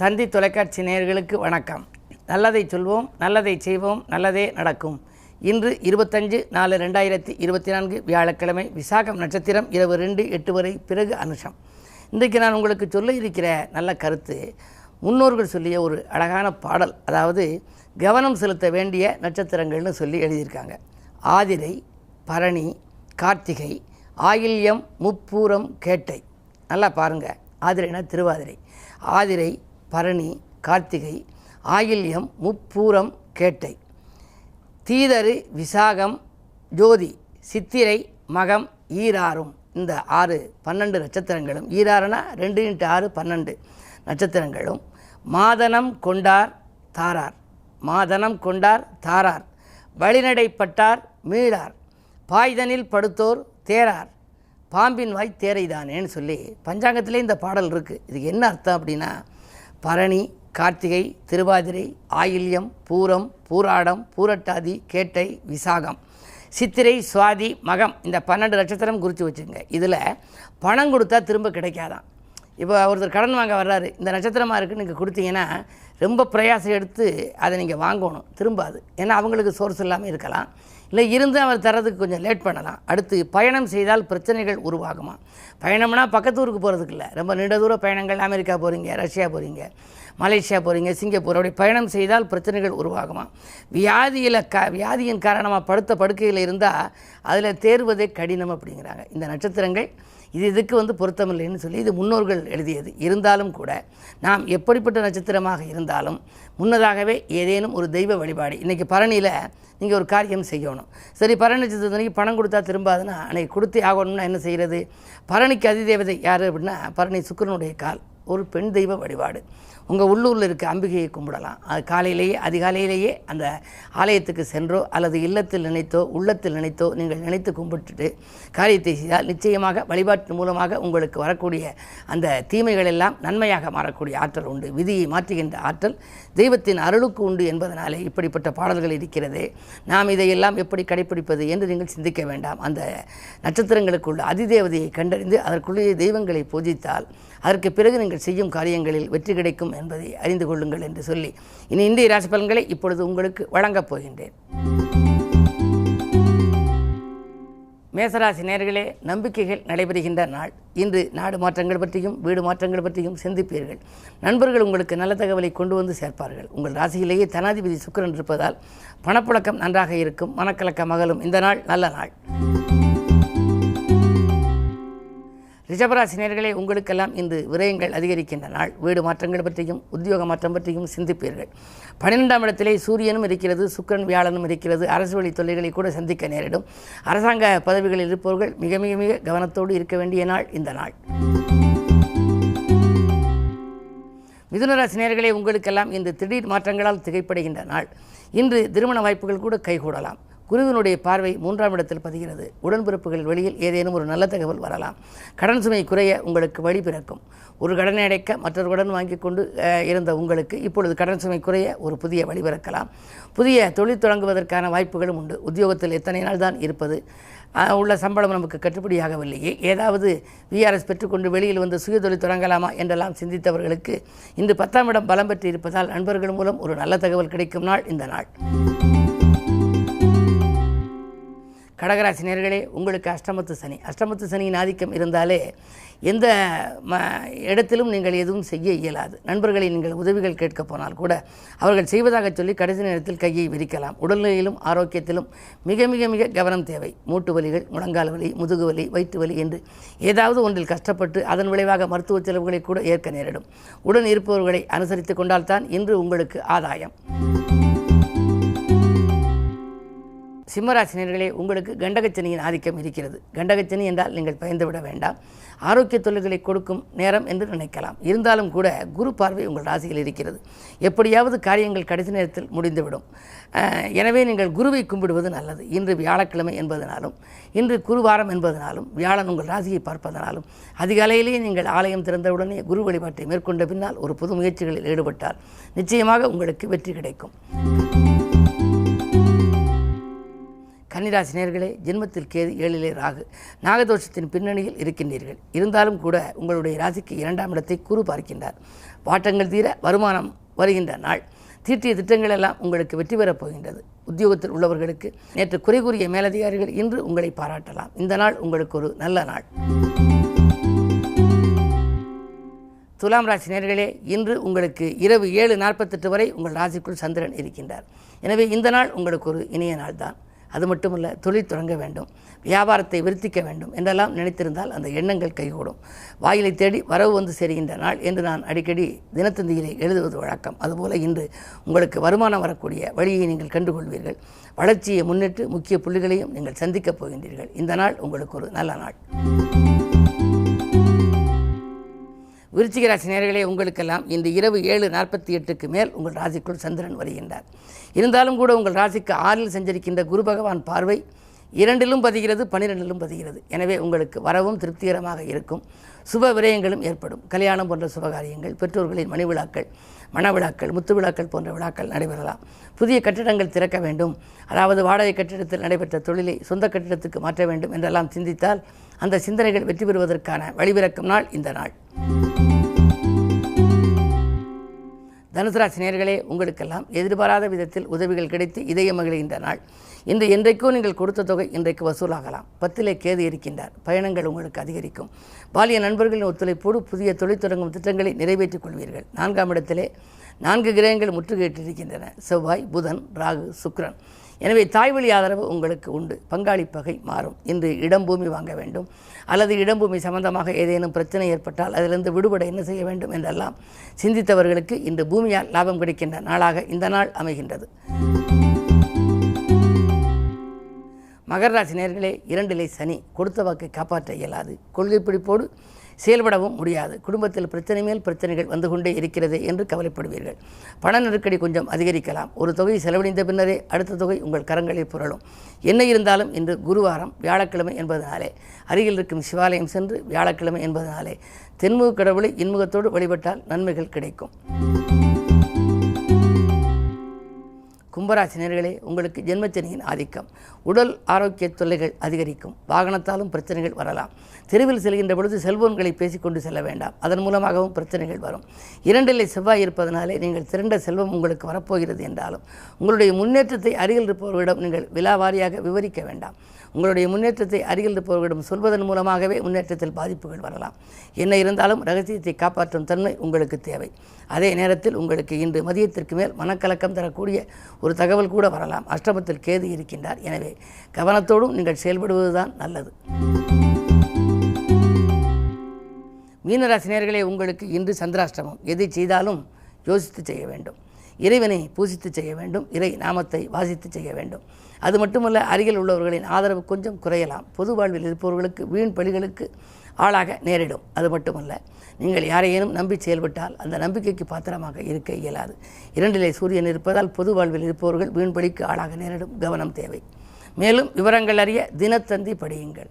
தந்தி தொலைக்காட்சி நேயர்களுக்கு வணக்கம். நல்லதை சொல்வோம், நல்லதை செய்வோம், நல்லதே நடக்கும். இன்று 25/4/2024 வியாழக்கிழமை, விசாகம் நட்சத்திரம், இரவு 2:08 வரை, பிறகு அனுஷம். இன்றைக்கு நான் உங்களுக்கு சொல்ல இருக்கிற நல்ல கருத்து, முன்னோர்கள் சொல்லிய ஒரு அழகான பாடல். அதாவது கவனம் செலுத்த வேண்டிய நட்சத்திரங்கள்னு சொல்லி எழுதியிருக்காங்க. ஆதிரை, பரணி, கார்த்திகை, ஆயில்யம், முப்பூரம், கேட்டை. நல்லா பாருங்கள். ஆதிரைனா திருவாதிரை. ஆதிரை, பரணி, கார்த்திகை, ஆயில்யம், முப்பூரம், கேட்டை. தீதரு, விசாகம், ஜோதி, சித்திரை, மகம், ஈராறும். இந்த 12 நட்சத்திரங்களும், ஈராறுனா 2x6 12 நட்சத்திரங்களும் மாதனம் கொண்டார் தாரார். மாதனம் கொண்டார் தாரார். வழிநடைப்பட்டார் மீளார். பாய்தனில் படுத்தோர் தேரார். பாம்பின் வாய் தேரைதானேன்னு சொல்லி பஞ்சாங்கத்திலே இந்த பாடல் இருக்குது. இதுக்கு என்ன அர்த்தம் அப்படின்னா, பரணி, கார்த்திகை, திருவாதிரை, ஆயில்யம், பூரம், பூராடம், பூரட்டாதி, கேட்டை, விசாகம், சித்திரை, சுவாதி, மகம், இந்த 12 நட்சத்திரம் குறித்து வச்சுங்க. இதில் பணம் கொடுத்தா திரும்ப கிடைக்காதான். இப்போ ஒருத்தர் கடன் வாங்க வர்றாரு, இந்த நட்சத்திரமாக இருக்குன்னு நீங்கள் கொடுத்தீங்கன்னா ரொம்ப பிரயாசம் எடுத்து அதை நீங்கள் வாங்கணும், திரும்பாது. ஏன்னா அவங்களுக்கு சோர்ஸ் இல்லாமல் இருக்கலாம், இல்லை இருந்து அவர் தரதுக்கு கொஞ்சம் லேட் பண்ணலாம். அடுத்து பயணம் செய்தால் பிரச்சனைகள் உருவாகுமா. பயணம்னா பக்கத்து ஊருக்கு போகிறதுக்கு இல்லை, ரொம்ப நீண்ட தூர பயணங்கள். அமெரிக்கா போகிறீங்க, ரஷ்யா போகிறீங்க, மலேசியா போகிறீங்க, சிங்கப்பூர், அப்படி பயணம் செய்தால் பிரச்சனைகள் உருவாகுமா. வியாதியின் காரணமாக படுத்த படுக்கையில் இருந்தால் அதில் தேர்வதே கடினம் அப்படிங்கிறாங்க. இந்த நட்சத்திரங்கள் இதுக்கு பொருத்தமில்லைன்னு சொல்லி இது முன்னோர்கள் எழுதியது. இருந்தாலும் கூட நாம் எப்படிப்பட்ட நட்சத்திரமாக இருந்தாலும் முன்னதாகவே ஏதேனும் ஒரு தெய்வ வழிபாடு. இன்றைக்கி பரணியில் நீங்கள் ஒரு காரியம் செய்யணும். சரி, பரணி நட்சத்திரத்துக்கு பணம் கொடுத்தா திரும்பாதுன்னா அன்றைக்கி கொடுத்தே ஆகணும்னா என்ன செய்கிறது? பரணிக்கு அதிதேவதை யார் அப்படின்னா, பரணி சுக்கிரனுடைய கால். ஒரு பெண் தெய்வ வழிபாடு. உங்கள் உள்ளூரில் இருக்க அம்பிகையை கும்பிடலாம். அது அதிகாலையிலேயே அந்த ஆலயத்துக்கு சென்றோ அல்லது இல்லத்தில் நினைத்தோ உள்ளத்தில் நினைத்தோ நீங்கள் நினைத்து கும்பிட்டுட்டு காரியத்தை செய்தால் நிச்சயமாக வழிபாட்டின் மூலமாக உங்களுக்கு வரக்கூடிய அந்த தீமைகள் எல்லாம் நன்மையாக மாறக்கூடிய ஆற்றல் உண்டு. விதியை மாற்றுகின்ற ஆற்றல் தெய்வத்தின் அருளுக்கு உண்டு என்பதனாலே இப்படிப்பட்ட பாடல்கள் இருக்கிறது. நாம் இதையெல்லாம் எப்படி கடைப்பிடிப்பது என்று நீங்கள் சிந்திக்க வேண்டாம். அந்த நட்சத்திரங்களுக்குள்ள அதிதேவதையை கண்டறிந்து அதற்குள்ளே தெய்வங்களை பூஜித்தால் அதற்கு பிறகு நீங்கள் செய்யும் காரியங்களில் வெற்றி கிடைக்கும் என்பதை அறிந்து கொள்ளுங்கள் என்று சொல்லி இன்றைய ராசி பலன்களை இப்பொழுது உங்களுக்கு வழங்கப் போகின்றேன். மேசராசி நேயர்களே, நம்பிக்கைகள் நடைபெறுகின்ற நாள். இன்று நாடு மாற்றங்கள் பற்றியும் வீடு மாற்றங்கள் பற்றியும் சிந்திப்பீர்கள். நண்பர்கள் உங்களுக்கு நல்ல தகவலை கொண்டு வந்து சேர்ப்பார்கள். உங்கள் ராசியிலேயே தனாதிபதி சுக்கிரன் இருப்பதால் பணப்புழக்கம் நன்றாக இருக்கும், மனக்கலக்கம் அகலும். இந்த நாள் நல்ல நாள். ரிஷபராசி நேயர்களே, உங்களுக்கெல்லாம் இன்று விரயங்கள் அதிகரிக்கின்ற நாள். வீடு மாற்றங்கள் பற்றியும் உத்தியோக மாற்றம் பற்றியும் சிந்திப்பீர்கள். 12ஆம் இடத்திலே சூரியனும் இருக்கிறது, சுக்கிரன் வியாழனும் இருக்கிறது. அரசு வழி தொல்லைகளை கூட சந்திக்க நேரிடும். அரசாங்க பதவிகளில் இருப்பவர்கள் மிக மிக மிக கவனத்தோடு இருக்க வேண்டிய நாள் இந்த நாள். மிதுனராசி நேயர்களே, உங்களுக்கெல்லாம் இன்று திடீர் மாற்றங்களால் திகைப்படுகின்ற நாள். இன்று திருமண வாய்ப்புகள் கூட கைகூடலாம். குருவினுடைய பார்வை 3ஆம் இடத்தில் பதிகிறது. உடன்பிறப்புகள் வழியில் ஏதேனும் ஒரு நல்ல தகவல் வரலாம். கடன் சுமை குறைய உங்களுக்கு வழி பிறக்கும். ஒரு கடனை அடைக்க மற்றொரு கடன் வாங்கி கொண்டு இருந்த உங்களுக்கு இப்பொழுது கடன் சுமை குறைய ஒரு புதிய வழி பிறக்கலாம். புதிய தொழில் தொடங்குவதற்கான வாய்ப்புகளும் உண்டு. உத்தியோகத்தில் எத்தனை நாள் தான் இருப்பது, உள்ள சம்பளம் நமக்கு கட்டுப்படியாகவில்லையே, ஏதாவது விஆர்எஸ் பெற்றுக்கொண்டு வெளியில் வந்து சுய தொழில் தொடங்கலாமா என்றெல்லாம் சிந்தித்தவர்களுக்கு இன்று 10ஆம் இடம் பலம் பெற்று இருப்பதால் நண்பர்கள் மூலம் ஒரு நல்ல தகவல் கிடைக்கும் நாள் இந்த நாள். கடகராசி நேயர்களே, உங்களுக்கு அஷ்டமத்து சனியின் ஆதிக்கம் இருந்தாலே எந்த இடத்திலும் நீங்கள் எதுவும் செய்ய இயலாது. நண்பர்களை நீங்கள் உதவிகள் கேட்க போனால் கூட அவர்கள் செய்வதாக சொல்லி கடைசி நேரத்தில் கையை விரிக்கலாம். உடல்நிலையிலும் ஆரோக்கியத்திலும் மிக மிக மிக கவனம் தேவை. மூட்டு வலிகள், முழங்கால் வலி, முதுகு வலி, வயிற்று வலி என்று ஏதாவது ஒன்றில் கஷ்டப்பட்டு அதன் விளைவாக மருத்துவ செலவுகளை கூட ஏற்க நேரிடும். உடன் இருப்பவர்களை அனுசரித்து கொண்டால்தான் இன்று உங்களுக்கு ஆதாயம். சிம்மராசினியர்களே, உங்களுக்கு கண்டகச்சனியின் ஆதிக்கம் இருக்கிறது. கண்டகச்சனி என்றால் நீங்கள் பயந்துவிட வேண்டாம். ஆரோக்கிய தொல்லைகளை கொடுக்கும் நேரம் என்று நினைக்கலாம். இருந்தாலும் கூட குரு பார்வை உங்கள் ராசியில் இருக்கிறது. எப்படியாவது காரியங்கள் கடைசி நேரத்தில் முடிந்துவிடும். எனவே நீங்கள் குருவை கும்பிடுவது நல்லது. இன்று வியாழக்கிழமை என்பதனாலும் இன்று குருவாரம் என்பதனாலும் வியாழன் உங்கள் ராசியை பார்ப்பதனாலும் அதிகாலையிலேயே நீங்கள் ஆலயம் திறந்தவுடனே குரு வழிபாட்டை மேற்கொண்ட பின்னால் ஒரு புது முயற்சிகளில் ஈடுபட்டால் நிச்சயமாக உங்களுக்கு வெற்றி கிடைக்கும். கன்னிராசி நேயர்களே, ஜென்மத்தில் கேது, ஏழிலே ராகு, நாகதோஷத்தின் பின்னணியில் இருக்கின்றீர்கள். இருந்தாலும் கூட உங்களுடைய ராசிக்கு 2ஆம் இடத்தை குரு பார்க்கின்றார். வாட்டங்கள் தீர வருமானம் வருகின்ற நாள். தீட்டிய திட்டங்கள் எல்லாம் உங்களுக்கு வெற்றி பெறப் போகின்றது. உத்தியோகத்தில் உள்ளவர்களுக்கு நேற்று குறை கூறிய மேலதிகாரிகள் இன்று உங்களை பாராட்டலாம். இந்த நாள் உங்களுக்கு ஒரு நல்ல நாள். துலாம் ராசி நேயர்களே, இன்று உங்களுக்கு இரவு 7:48 வரை உங்கள் ராசிக்குள் சந்திரன் இருக்கின்றார். எனவே இந்த நாள் உங்களுக்கு ஒரு இனிய நாள் தான். அது மட்டுமல்ல, தொழில் தொடங்க வேண்டும், வியாபாரத்தை விருத்திக்க வேண்டும் என்றெல்லாம் நினைத்திருந்தால் அந்த எண்ணங்கள் கைகூடும். வாயிலை தேடி வரவு வந்து சேருகின்ற நாள் என்று நான் அடிக்கடி தினத்தந்தியிலே எழுதுவது வழக்கம். அதுபோல இன்று உங்களுக்கு வருமானம் வரக்கூடிய வழியை நீங்கள் கண்டுகொள்வீர்கள். வளர்ச்சியை முன்னிட்டு முக்கிய புள்ளிகளையும் நீங்கள் சந்திக்கப் போகின்றீர்கள். இந்த நாள் உங்களுக்கு ஒரு நல்ல நாள். விருச்சிக ராசி நேயர்களே, உங்களுக்கெல்லாம் இன்று இரவு 7:48க்கு மேல் உங்கள் ராசிக்குள் சந்திரன் வருகின்றார். இருந்தாலும் கூட உங்கள் ராசிக்கு 6இல் சஞ்சரிக்கின்ற குரு பகவான் பார்வை 2லும் பதிகிறது, 12லும் பதிகிறது. எனவே உங்களுக்கு வரவும் திருப்திகரமாக இருக்கும். சுப விரயங்களும் ஏற்படும். கல்யாணம் போன்ற சுபகாரியங்கள், பெற்றோர்களின் மணி விழாக்கள், மணவிழாக்கள், முத்து விழாக்கள் போன்ற விழாக்கள் நடைபெறலாம். புதிய கட்டிடங்கள் திறக்க வேண்டும், அதாவது வாடகை கட்டிடத்தில் நடைபெற்ற தொழிலை சொந்த கட்டிடத்துக்கு மாற்ற வேண்டும் என்றெல்லாம் சிந்தித்தால் அந்த சிந்தனைகள் வெற்றி பெறுவதற்கான வழிபிறக்கும் நாள் இந்த நாள். தனுசு ராசி நேயர்களே, உங்களுக்கெல்லாம் எதிர்பாராத விதத்தில் உதவிகள் கிடைத்து இதய மகிழ்கின்ற நாள். இன்று என்றைக்கோ நீங்கள் கொடுத்த தொகை இன்றைக்கு வசூலாகலாம். 10லே கேது இருக்கின்றார். பயணங்கள் உங்களுக்கு அதிகரிக்கும். பாலிய நண்பர்களின் ஒத்துழைப்போடு புதிய தொழில் தொடங்கும் திட்டங்களை நிறைவேற்றிக் கொள்வீர்கள். 4ஆம் இடத்திலே 4 கிரகங்கள் முற்றுகையிட்டிருக்கின்றன: செவ்வாய், புதன், ராகு, சுக்கிரன். எனவே தாய்வழி ஆதரவு உங்களுக்கு உண்டு. பங்காளி பகை மாறும். இன்று இடம் பூமி வாங்க வேண்டும், அல்லது இடம் பூமி சம்பந்தமாக ஏதேனும் பிரச்சனை ஏற்பட்டால் அதிலிருந்து விடுபட என்ன செய்ய வேண்டும் என்றெல்லாம் சிந்தித்தவர்களுக்கு இன்று பூமியால் லாபம் கிடைக்கின்ற நாளாக இந்த நாள் அமைகின்றது. மகர ராசி நேயர்களே, 2லே சனி. கொடுத்த வாக்கை காப்பாற்ற இயலாது. கொள்கை பிடிப்போடு செயல்படவும் முடியாது. குடும்பத்தில் பிரச்சனை மேல் பிரச்சனைகள் வந்து கொண்டே இருக்கிறது என்று கவலைப்படுவீர்கள். பண நெருக்கடி கொஞ்சம் அதிகரிக்கலாம். ஒரு தொகை செலவழிந்த பின்னரே அடுத்த தொகை உங்கள் கரங்களில் புரளும். என்ன இருந்தாலும் இன்று குருவாரம், வியாழக்கிழமை என்பதனாலே அருகில் இருக்கும் சிவாலயம் சென்று வியாழக்கிழமை என்பதனாலே தென்முக கடவுளை இன்முகத்தோடு வழிபட்டால் நன்மைகள் கிடைக்கும். கும்பராசி நேயர்களே, உங்களுக்கு ஜென்மச்சனியின் ஆதிக்கம். உடல் ஆரோக்கிய தொல்லைகள் அதிகரிக்கும். வாகனத்தாலும் பிரச்சனைகள் வரலாம். தெருவில் செல்கின்ற பொழுது செல்போன்களை பேசிக்கொண்டு செல்ல வேண்டாம். அதன் மூலமாகவும் பிரச்சனைகள் வரும். 2லே செவ்வாய் இருப்பதனாலே நீங்கள் திரண்ட செல்வம் உங்களுக்கு வரப்போகிறது என்றாலும் உங்களுடைய முன்னேற்றத்தை அருகில் இருப்பவர்களிடம் நீங்கள் விலாவாரியாக விவரிக்க வேண்டாம். உங்களுடைய முன்னேற்றத்தை அருகில் இருப்பவர்களிடம் சொல்வதன் மூலமாகவே முன்னேற்றத்தில் பாதிப்புகள் வரலாம். என்ன இருந்தாலும் ரகசியத்தை காப்பாற்றும் தன்மை உங்களுக்கு தேவை. அதே நேரத்தில் உங்களுக்கு இன்று மதியத்திற்கு மேல் மனக்கலக்கம் தரக்கூடிய ஒரு தகவல் கூட வரலாம். அஷ்டமத்தில் கேது இருக்கின்றார். எனவே கவனத்தோடும் நீங்கள் செயல்படுவதுதான் நல்லது. மீனராசி நேயர்களே, உங்களுக்கு இன்று சந்திராஷ்டமம். எதை செய்தாலும் யோசித்து செய்ய வேண்டும். இறைவனை பூசித்து செய்ய வேண்டும். இறை நாமத்தை வாசித்து செய்ய வேண்டும். அது மட்டுமல்ல, அருகில் உள்ளவர்களின் ஆதரவு கொஞ்சம் குறையலாம். பொது வாழ்வில் இருப்பவர்களுக்கு வீண் பலிகளுக்கு ஆளாக நேரிடும். அது மட்டுமல்ல, நீங்கள் யாரையேனும் நம்பி செயல்பட்டால் அந்த நம்பிக்கைக்கு பாத்திரமாக இருக்க இயலாது. 2லே சூரியன் இருப்பதால் பொது வாழ்வில் இருப்பவர்கள் வீண் பலிக்கு ஆளாக நேரிடும். கவனம் தேவை. மேலும் விவரங்கள் அறிய தினத்தந்தி படியுங்கள்.